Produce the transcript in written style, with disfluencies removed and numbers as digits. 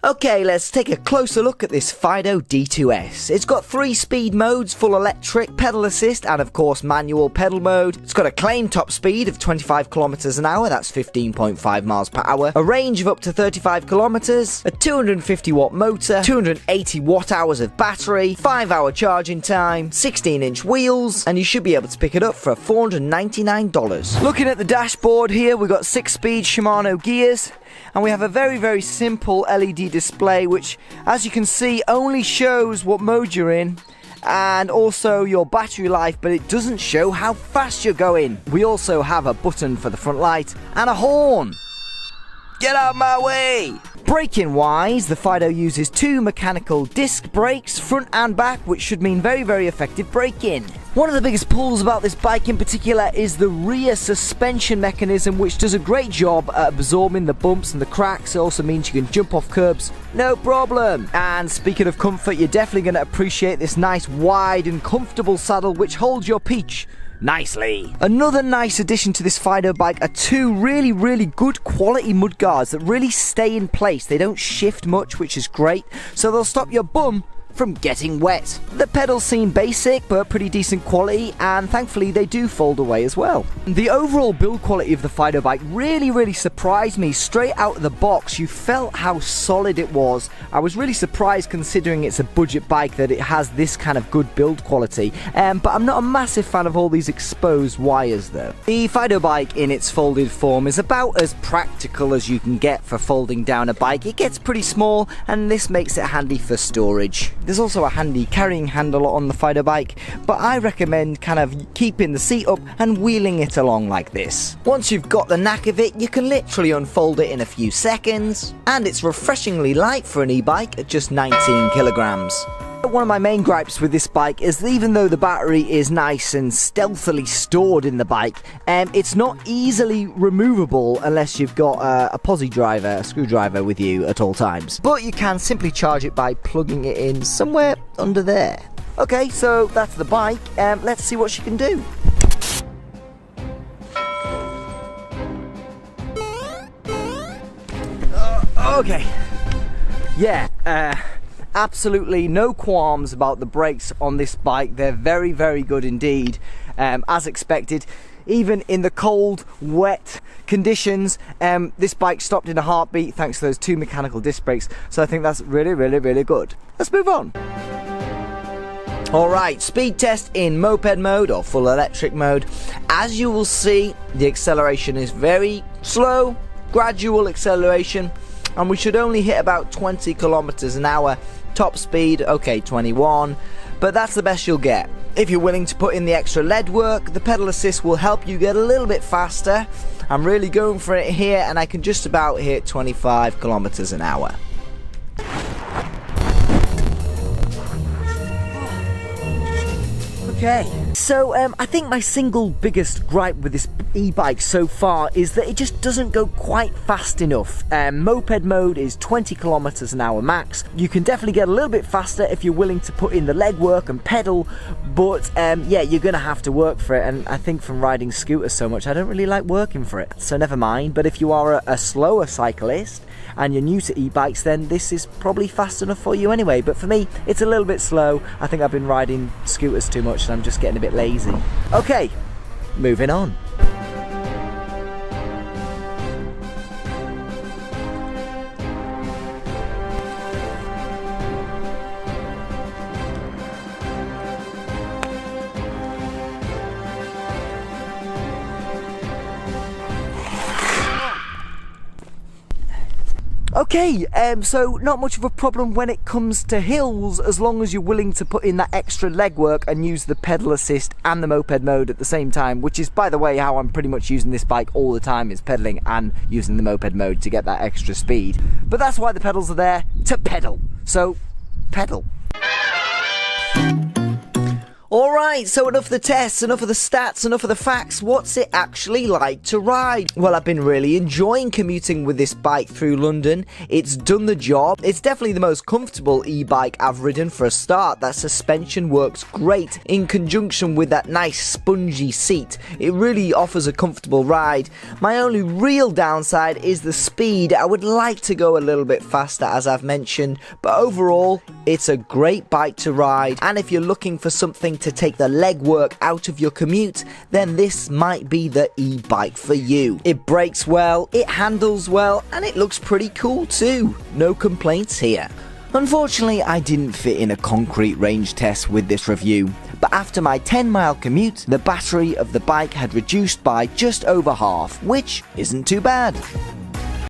Okay, let's take a closer look at this Fiido D2S. It's got 3 speed modes, full electric, pedal assist, and of course manual pedal mode. It's got a claimed top speed of 25 kilometers an hour, that's 15.5 miles per hour, a range of up to 35 kilometers, a 250 watt motor, 280 watt hours of battery, 5-hour charging time, 16-inch wheels, and you should be able to pick it up for $499. Looking at the dashboard here, we've got 6-speed Shimano gears, and we have a very simple LED display which, as you can see, only shows what mode you're in and also your battery life, but it doesn't show how fast you're going. We also have a button for the front light and a horn. Get out of my way! Braking wise, the Fiido uses 2 mechanical disc brakes, front and back, which should mean very effective braking. One of the biggest pulls about this bike in particular is the rear suspension mechanism, which does a great job at absorbing the bumps and the cracks. It also means you can jump off curbs, no problem. And speaking of comfort, you're definitely going to appreciate this nice wide and comfortable saddle which holds your peach nicely. Another nice addition to this Fiido bike are 2 really good quality mudguards that really stay in place. They don't shift much, which is great, so they'll stop your bum from getting wet. The pedals seem basic but pretty decent quality, and thankfully they do fold away as well. The overall build quality of the Fiido bike really surprised me. Straight out of the box you felt how solid it was. I was really surprised, considering it's a budget bike, that it has this kind of good build quality, but I'm not a massive fan of all these exposed wires though. The Fiido bike in its folded form is about as practical as you can get for folding down a bike. It gets pretty small and this makes it handy for storage. There's also a handy carrying handle on the Fiido bike, but I recommend kind of keeping the seat up and wheeling it along like this. Once you've got the knack of it, you can literally unfold it in a few seconds, and it's refreshingly light for an e-bike at just 19 kilograms. One of my main gripes with this bike is that even though the battery is nice and stealthily stored in the bike, it's not easily removable unless you've got a posi driver, a screwdriver with you at all times. But you can simply charge it by plugging it in somewhere under there. Okay, so that's the bike. Let's see what she can do. Okay. Yeah, absolutely no qualms about the brakes on this bike. They're very good indeed, as expected. Even in the cold, wet conditions, this bike stopped in a heartbeat thanks to those 2 mechanical disc brakes, so I think that's really good. Let's move on. Alright, speed test in moped mode or full electric mode. As you will see, the acceleration is very slow, gradual acceleration, and we should only hit about 20 kilometers an hour. Top speed, okay, 21, but that's the best you'll get. If you're willing to put in the extra lead work, the pedal assist will help you get a little bit faster. I'm really going for it here, and I can just about hit 25 kilometers an hour. Okay, so I think my single biggest gripe with this e-bike so far is that it just doesn't go quite fast enough. Moped mode is 20 kilometers an hour max. You can definitely get a little bit faster if you're willing to put in the legwork and pedal, but yeah, you're gonna have to work for it, and I think from riding scooters so much, I don't really like working for it, so never mind. But if you are a slower cyclist and you're new to e-bikes, then this is probably fast enough for you anyway. But for me, it's a little bit slow. I think I've been riding scooters too much and I'm just getting a bit lazy. Okay, moving on. Okay, so not much of a problem when it comes to hills, as long as you're willing to put in that extra legwork and use the pedal assist and the moped mode at the same time, which is, by the way, how I'm pretty much using this bike all the time, is pedaling and using the moped mode to get that extra speed. But that's why the pedals are there, to pedal. So, pedal. Alright, so enough of the tests, enough of the stats, enough of the facts. What's it actually like to ride? Well, I've been really enjoying commuting with this bike through London. It's done the job. It's definitely the most comfortable e-bike I've ridden for a start. That suspension works great in conjunction with that nice spongy seat. It really offers a comfortable ride. My only real downside is the speed. I would like to go a little bit faster, as I've mentioned, but overall, it's a great bike to ride, and if you're looking for something to take the legwork out of your commute, then this might be the e-bike for you. It brakes well, it handles well, and it looks pretty cool too. No complaints here. Unfortunately, I didn't fit in a concrete range test with this review, but after my 10-mile commute, the battery of the bike had reduced by just over half, which isn't too bad.